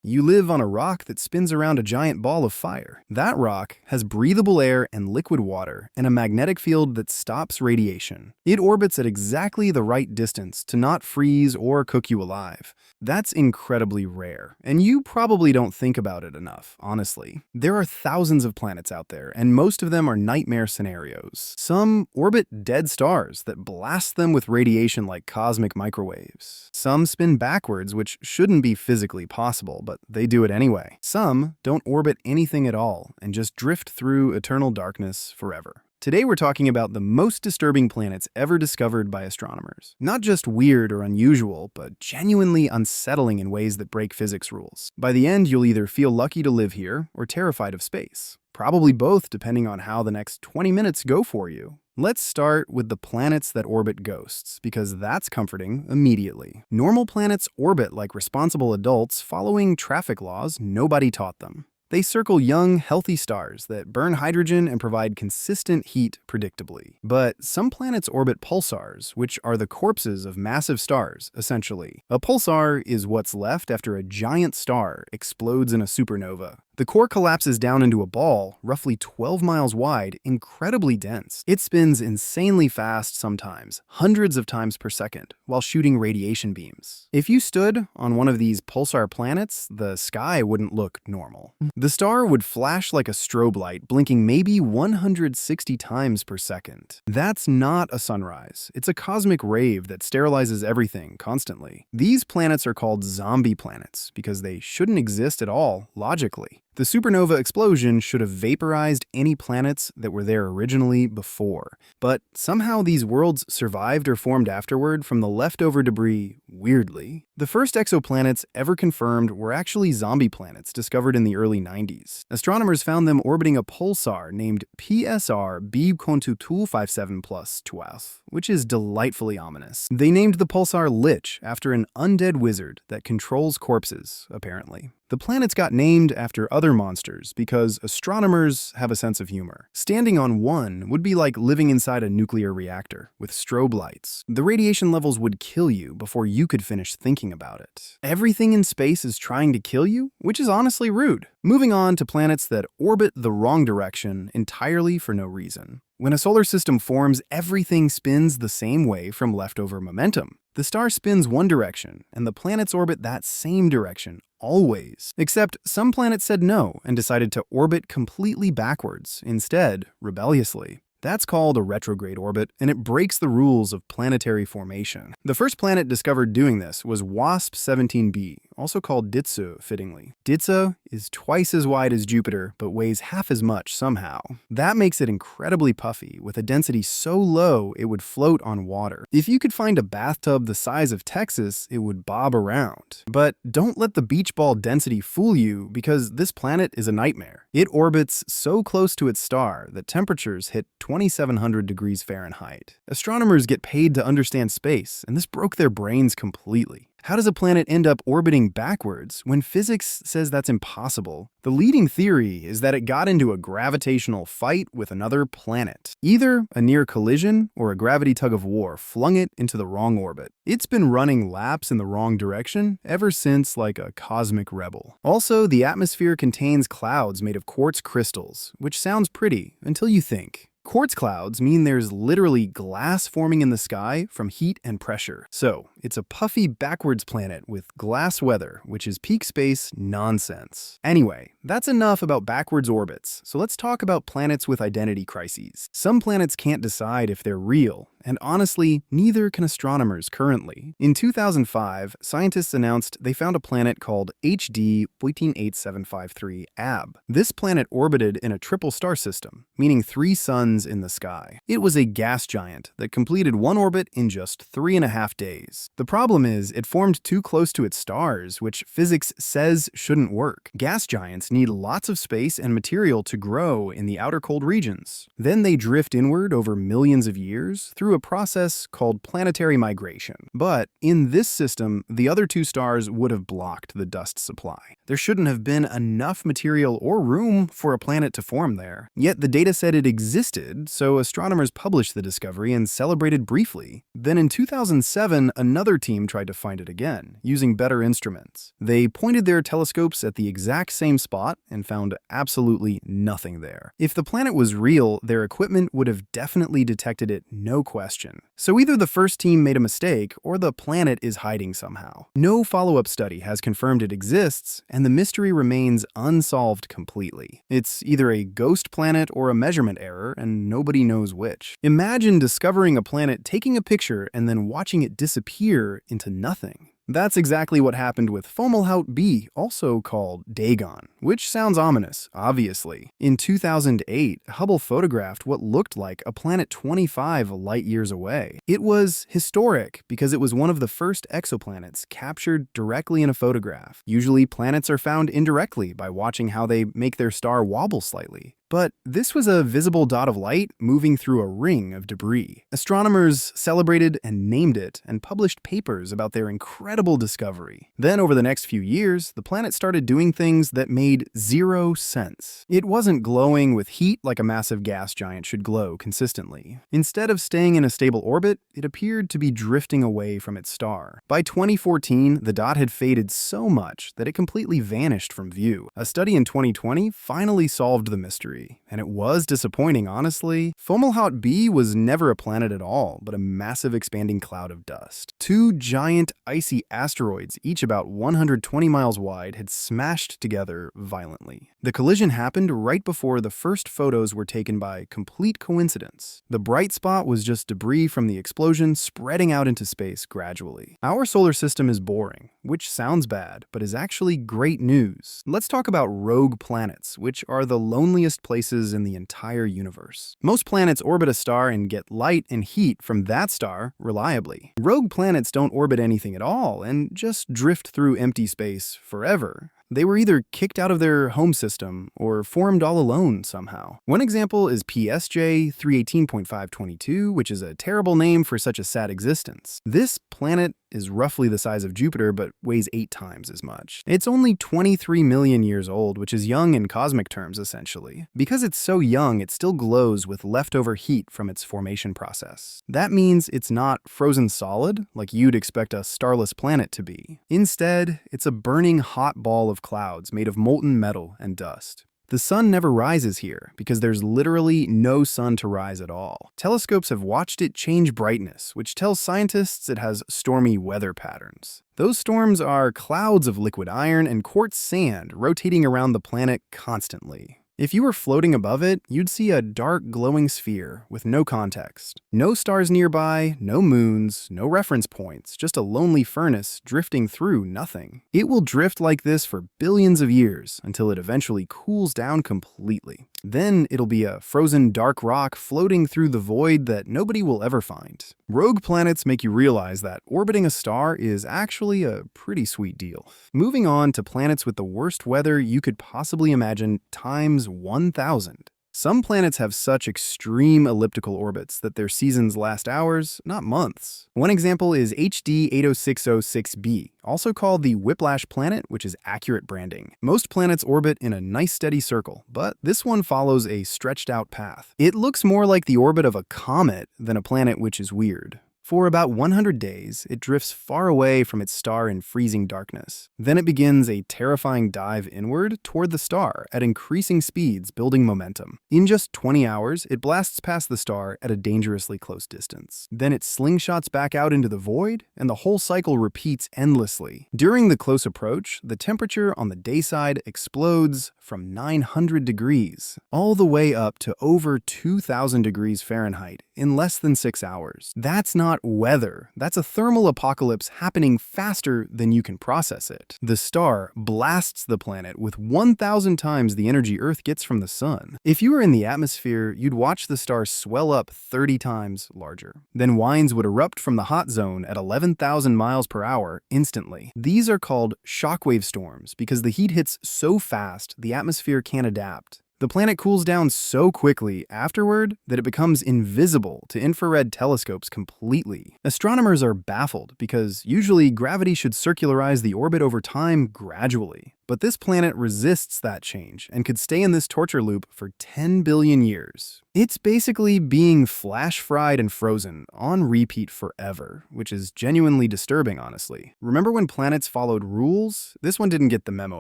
You live on a rock that spins around a giant ball of fire. That rock has breathable air and liquid water and a magnetic field that stops radiation. It orbits at exactly the right distance to not freeze or cook you alive. That's incredibly rare, and you probably don't think about it enough, honestly. There are thousands of planets out there, and most of them are nightmare scenarios. Some orbit dead stars that blast them with radiation like cosmic microwaves. Some spin backwards, which shouldn't be physically possible, but they do it anyway. Some don't orbit anything at all and just drift through eternal darkness forever. Today we're talking about the most disturbing planets ever discovered by astronomers. Not just weird or unusual, but genuinely unsettling in ways that break physics rules. By the end, you'll either feel lucky to live here or terrified of space. Probably both, depending on how the next 20 minutes go for you. Let's start with the planets that orbit ghosts, because that's comforting immediately. Normal planets orbit like responsible adults following traffic laws nobody taught them. They circle young, healthy stars that burn hydrogen and provide consistent heat predictably. But some planets orbit pulsars, which are the corpses of massive stars, essentially. A pulsar is what's left after a giant star explodes in a supernova. The core collapses down into a ball, roughly 12 miles wide, incredibly dense. It spins insanely fast sometimes, hundreds of times per second, while shooting radiation beams. If you stood on one of these pulsar planets, the sky wouldn't look normal. The star would flash like a strobe light, blinking maybe 160 times per second. That's not a sunrise. It's a cosmic rave that sterilizes everything constantly. These planets are called zombie planets because they shouldn't exist at all, logically. The supernova explosion should have vaporized any planets that were there originally before. But somehow these worlds survived or formed afterward from the leftover debris, weirdly. The first exoplanets ever confirmed were actually zombie planets discovered in the early 90s. Astronomers found them orbiting a pulsar named PSR B/257+12, which is delightfully ominous. They named the pulsar Lich after an undead wizard that controls corpses, apparently. The planets got named after other monsters because astronomers have a sense of humor. Standing on one would be like living inside a nuclear reactor with strobe lights. The radiation levels would kill you before you could finish thinking about it. Everything in space is trying to kill you, which is honestly rude. Moving on to planets that orbit the wrong direction entirely for no reason. When a solar system forms, everything spins the same way from leftover momentum. The star spins one direction, and the planets orbit that same direction, always. Except some planets said no and decided to orbit completely backwards, instead, rebelliously. That's called a retrograde orbit, and it breaks the rules of planetary formation. The first planet discovered doing this was WASP-17b, also called Ditsö, fittingly. Ditsö is twice as wide as Jupiter, but weighs half as much somehow. That makes it incredibly puffy, with a density so low it would float on water. If you could find a bathtub the size of Texas, it would bob around. But don't let the beach ball density fool you, because this planet is a nightmare. It orbits so close to its star that temperatures hit 2,700 degrees Fahrenheit. Astronomers get paid to understand space, and this broke their brains completely. How does a planet end up orbiting backwards when physics says that's impossible? The leading theory is that it got into a gravitational fight with another planet. Either a near collision or a gravity tug-of-war flung it into the wrong orbit. It's been running laps in the wrong direction ever since, like a cosmic rebel. Also, the atmosphere contains clouds made of quartz crystals, which sounds pretty until you think. Quartz clouds mean there's literally glass forming in the sky from heat and pressure. So, it's a puffy backwards planet with glass weather, which is peak space nonsense. Anyway, that's enough about backwards orbits, so let's talk about planets with identity crises. Some planets can't decide if they're real, and honestly, neither can astronomers currently. In 2005, scientists announced they found a planet called HD 148753 AB. This planet orbited in a triple star system, meaning 3 suns in the sky. It was a gas giant that completed one orbit in just 3.5 days. The problem is, it formed too close to its stars, which physics says shouldn't work. Gas giants need lots of space and material to grow in the outer cold regions. Then they drift inward over millions of years through a process called planetary migration. But in this system, the other 2 stars would have blocked the dust supply. There shouldn't have been enough material or room for a planet to form there. Yet the data said it existed, so astronomers published the discovery and celebrated briefly. Then in 2007, another another team tried to find it again, using better instruments. They pointed their telescopes at the exact same spot and found absolutely nothing there. If the planet was real, their equipment would have definitely detected it, no question. So either the first team made a mistake, or the planet is hiding somehow. No follow-up study has confirmed it exists, and the mystery remains unsolved completely. It's either a ghost planet or a measurement error, and nobody knows which. Imagine discovering a planet, taking a picture, and then watching it disappear into nothing. That's exactly what happened with Fomalhaut b, also called Dagon, which sounds ominous, obviously. In 2008, Hubble photographed what looked like a planet 25 light-years away. It was historic because it was one of the first exoplanets captured directly in a photograph. Usually, planets are found indirectly by watching how they make their star wobble slightly. But this was a visible dot of light moving through a ring of debris. Astronomers celebrated and named it and published papers about their incredible discovery. Then, over the next few years, the planet started doing things that made zero sense. It wasn't glowing with heat like a massive gas giant should glow consistently. Instead of staying in a stable orbit, it appeared to be drifting away from its star. By 2014, the dot had faded so much that it completely vanished from view. A study in 2020 finally solved the mystery. And it was disappointing, honestly. Fomalhaut b was never a planet at all, but a massive expanding cloud of dust. Two giant icy asteroids, each about 120 miles wide, had smashed together violently. The collision happened right before the first photos were taken by complete coincidence. The bright spot was just debris from the explosion spreading out into space gradually. Our solar system is boring, which sounds bad, but is actually great news. Let's talk about rogue planets, which are the loneliest places in the entire universe. Most planets orbit a star and get light and heat from that star reliably. Rogue planets don't orbit anything at all and just drift through empty space forever. They were either kicked out of their home system or formed all alone somehow. One example is PSJ 318.522, which is a terrible name for such a sad existence. This planet is roughly the size of Jupiter but weighs 8 times as much. It's only 23 million years old, which is young in cosmic terms essentially. Because it's so young, it still glows with leftover heat from its formation process. That means it's not frozen solid like you'd expect a starless planet to be. Instead, it's a burning hot ball of clouds made of molten metal and dust. The sun never rises here because there's literally no sun to rise at all. Telescopes have watched it change brightness, which tells scientists it has stormy weather patterns. Those storms are clouds of liquid iron and quartz sand rotating around the planet constantly. If you were floating above it, you'd see a dark glowing sphere with no context. No stars nearby, no moons, no reference points, just a lonely furnace drifting through nothing. It will drift like this for billions of years until it eventually cools down completely. Then it'll be a frozen dark rock floating through the void that nobody will ever find. Rogue planets make you realize that orbiting a star is actually a pretty sweet deal. Moving on to planets with the worst weather you could possibly imagine times 1,000. Some planets have such extreme elliptical orbits that their seasons last hours, not months. One example is HD 80606b, also called the Whiplash planet, which is accurate branding. Most planets orbit in a nice steady circle, but this one follows a stretched out path. It looks more like the orbit of a comet than a planet, which is weird. For about 100 days, it drifts far away from its star in freezing darkness. Then it begins a terrifying dive inward toward the star at increasing speeds, building momentum. In just 20 hours, it blasts past the star at a dangerously close distance. Then it slingshots back out into the void, and the whole cycle repeats endlessly. During the close approach, the temperature on the day side explodes from 900 degrees, all the way up to over 2,000 degrees Fahrenheit in less than 6 hours. That's not weather. That's a thermal apocalypse happening faster than you can process it. The star blasts the planet with 1,000 times the energy Earth gets from the sun. If you were in the atmosphere, you'd watch the star swell up 30 times larger. Then winds would erupt from the hot zone at 11,000 miles per hour instantly. These are called shockwave storms because the heat hits so fast the atmosphere can't adapt. The planet cools down so quickly afterward that it becomes invisible to infrared telescopes completely. Astronomers are baffled because usually gravity should circularize the orbit over time gradually. But this planet resists that change and could stay in this torture loop for 10 billion years. It's basically being flash-fried and frozen on repeat forever, which is genuinely disturbing, honestly. Remember when planets followed rules? This one didn't get the memo,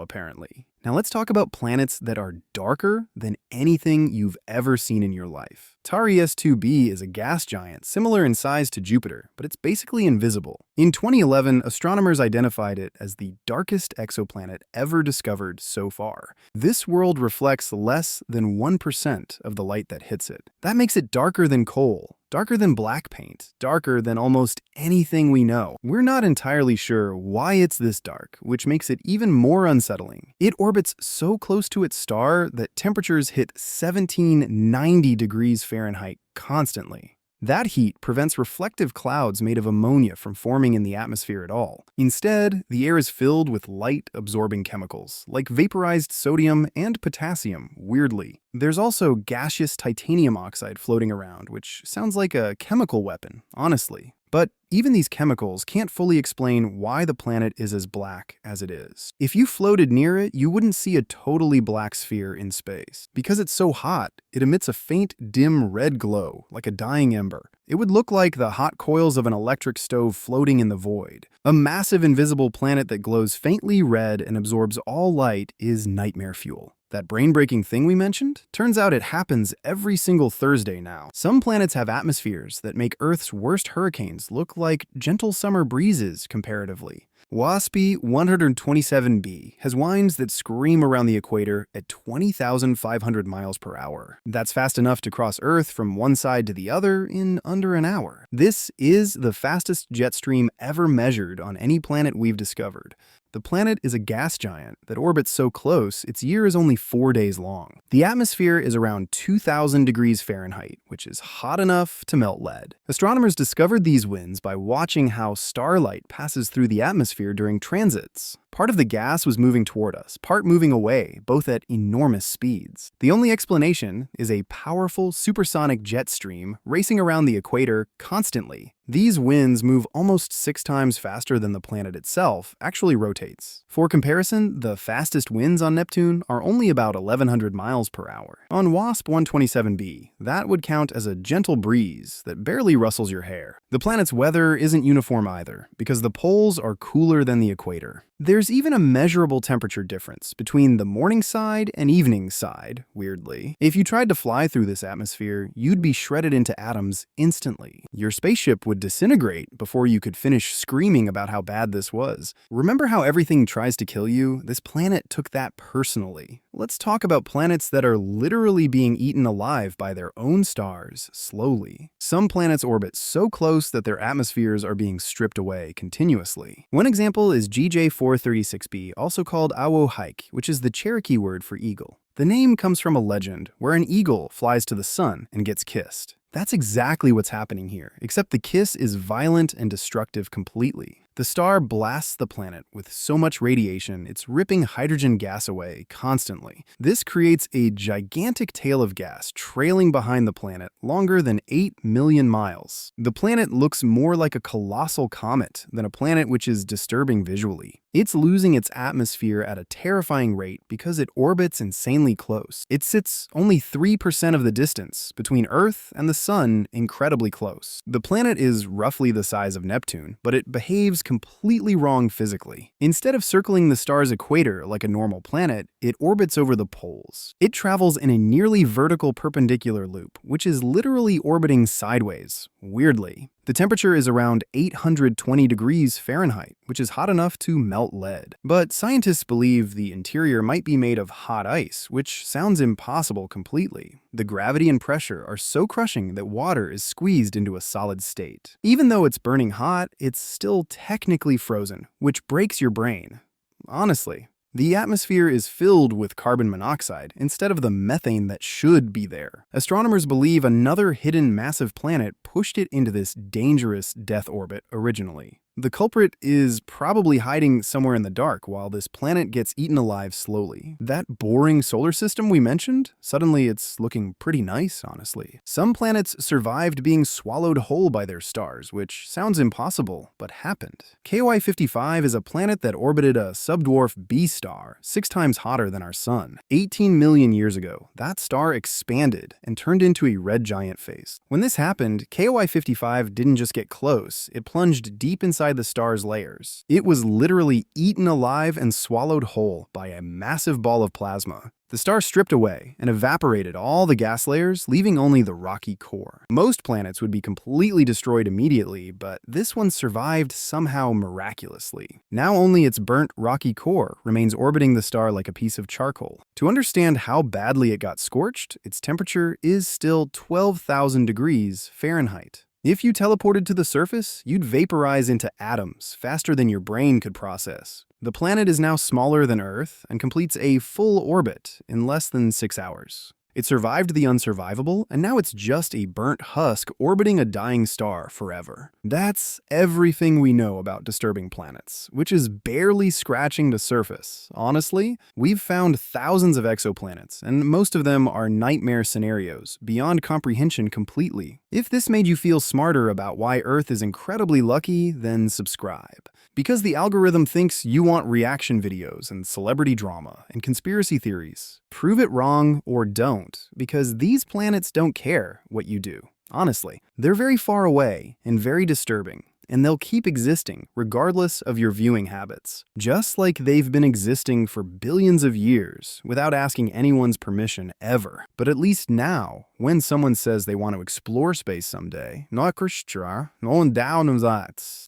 apparently. Now let's talk about planets that are darker than anything you've ever seen in your life. Tauri S2b is a gas giant similar in size to Jupiter, but it's basically invisible. In 2011, astronomers identified it as the darkest exoplanet ever discovered so far. This world reflects less than 1% of the light that hits it. That makes it darker than coal, darker than black paint, darker than almost anything we know. We're not entirely sure why it's this dark, which makes it even more unsettling. It orbits so close to its star that temperatures hit 1790 degrees Fahrenheit constantly. That heat prevents reflective clouds made of ammonia from forming in the atmosphere at all. Instead, the air is filled with light-absorbing chemicals, like vaporized sodium and potassium, weirdly. There's also gaseous titanium oxide floating around, which sounds like a chemical weapon, honestly. But even these chemicals can't fully explain why the planet is as black as it is. If you floated near it, you wouldn't see a totally black sphere in space. Because it's so hot, it emits a faint, dim red glow, like a dying ember. It would look like the hot coils of an electric stove floating in the void. A massive invisible planet that glows faintly red and absorbs all light is nightmare fuel. That brain-breaking thing we mentioned? Turns out it happens every single Thursday now. Some planets have atmospheres that make Earth's worst hurricanes look like gentle summer breezes comparatively. WASP 127b has winds that scream around the equator at 20,500 miles per hour. That's fast enough to cross Earth from one side to the other in under an hour. This is the fastest jet stream ever measured on any planet we've discovered. The planet is a gas giant that orbits so close its year is only 4 days long. The atmosphere is around 2,000 degrees Fahrenheit, which is hot enough to melt lead. Astronomers discovered these winds by watching how starlight passes through the atmosphere during transits. Part of the gas was moving toward us, part moving away, both at enormous speeds. The only explanation is a powerful supersonic jet stream racing around the equator constantly. These winds move almost 6 times faster than the planet itself actually rotates. For comparison, the fastest winds on Neptune are only about 1,100 miles per hour. On WASP 127b, that would count as a gentle breeze that barely rustles your hair. The planet's weather isn't uniform either, because the poles are cooler than the equator. There's even a measurable temperature difference between the morning side and evening side, weirdly. If you tried to fly through this atmosphere, you'd be shredded into atoms instantly. Your spaceship would disintegrate before you could finish screaming about how bad this was. Remember how everything tries to kill you? This planet took that personally. Let's talk about planets that are literally being eaten alive by their own stars, slowly. Some planets orbit so close that their atmospheres are being stripped away continuously. One example is GJ436b, also called Awohikē, which is the Cherokee word for eagle. The name comes from a legend where an eagle flies to the sun and gets kissed. That's exactly what's happening here, except the kiss is violent and destructive completely. The star blasts the planet with so much radiation, it's ripping hydrogen gas away constantly. This creates a gigantic tail of gas trailing behind the planet longer than 8 million miles. The planet looks more like a colossal comet than a planet which is disturbing visually. It's losing its atmosphere at a terrifying rate because it orbits insanely close. It sits only 3% of the distance between Earth and the Sun, incredibly close. The planet is roughly the size of Neptune, but it behaves completely wrong physically. Instead of circling the star's equator like a normal planet, it orbits over the poles. It travels in a nearly vertical perpendicular loop, which is literally orbiting sideways, weirdly. The temperature is around 820 degrees Fahrenheit, which is hot enough to melt lead. But scientists believe the interior might be made of hot ice, which sounds impossible completely. The gravity and pressure are so crushing that water is squeezed into a solid state. Even though it's burning hot, it's still technically frozen, which breaks your brain. Honestly. The atmosphere is filled with carbon monoxide instead of the methane that should be there. Astronomers believe another hidden massive planet pushed it into this dangerous death orbit originally. The culprit is probably hiding somewhere in the dark while this planet gets eaten alive slowly. That boring solar system we mentioned? Suddenly it's looking pretty nice, honestly. Some planets survived being swallowed whole by their stars, which sounds impossible, but happened. KOI 55 is a planet that orbited a subdwarf B star, 6 times hotter than our Sun. 18 million years ago, that star expanded and turned into a red giant face. When this happened, KOI 55 didn't just get close, it plunged deep inside the star's layers. It was literally eaten alive and swallowed whole by a massive ball of plasma. The star stripped away and evaporated all the gas layers, leaving only the rocky core. Most planets would be completely destroyed immediately, but this one survived somehow miraculously. Now only its burnt, rocky core remains orbiting the star like a piece of charcoal. To understand how badly it got scorched, its temperature is still 12,000 degrees Fahrenheit. If you teleported to the surface, you'd vaporize into atoms faster than your brain could process. The planet is now smaller than Earth and completes a full orbit in less than 6 hours. It survived the unsurvivable, and now it's just a burnt husk orbiting a dying star forever. That's everything we know about disturbing planets, which is barely scratching the surface. Honestly, we've found thousands of exoplanets, and most of them are nightmare scenarios, beyond comprehension completely. If this made you feel smarter about why Earth is incredibly lucky, then subscribe. Because the algorithm thinks you want reaction videos and celebrity drama and conspiracy theories. Prove it wrong or don't, because these planets don't care what you do. Honestly, they're very far away and very disturbing, and they'll keep existing regardless of your viewing habits. Just like they've been existing for billions of years without asking anyone's permission ever. But at least now, when someone says they want to explore space someday,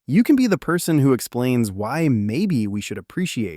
you can be the person who explains why maybe we should appreciate